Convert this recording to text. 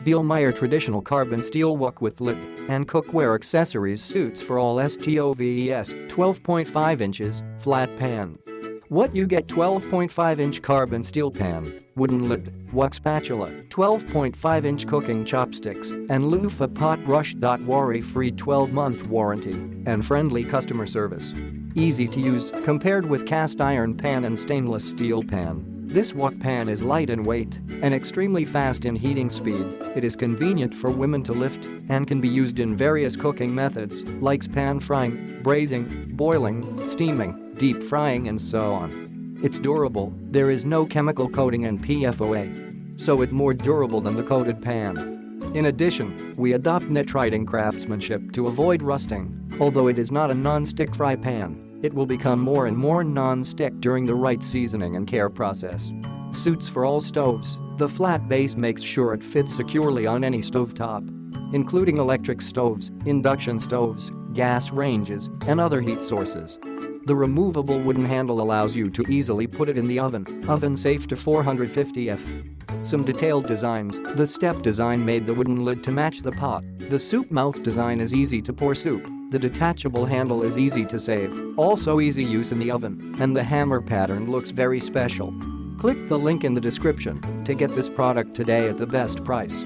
Bielmeier traditional carbon steel wok with lid and cookware accessories suits for all STOVES 12.5 inches, flat pan. What you get: 12.5-inch carbon steel pan, wooden lid, wok spatula, 12.5-inch cooking chopsticks, and Loofah pot brush.Worry-free 12-month warranty and friendly customer service. Easy to use compared with cast iron pan and stainless steel pan. This wok pan is light in weight and extremely fast in heating speed. It is convenient for women to lift and can be used in various cooking methods like pan frying, braising, boiling, steaming, deep frying, and so on. It's durable, there is no chemical coating and PFOA, so it's more durable than the coated pan. In addition, we adopt nitrided craftsmanship to avoid rusting. Although it is not a non-stick fry pan, it will become more and more non-stick during the right seasoning and care process. Suits for all stoves. The flat base makes sure it fits securely on any stovetop, including electric stoves, induction stoves, gas ranges, and other heat sources. The removable wooden handle allows you to easily put it in the oven safe to 450 F. Some detailed designs. The step design made the wooden lid to match the pot. The soup mouth design is easy to pour soup. The detachable handle is easy to save, also easy use in the oven, and the hammer pattern looks very special. Click the link in the description to get this product today at the best price.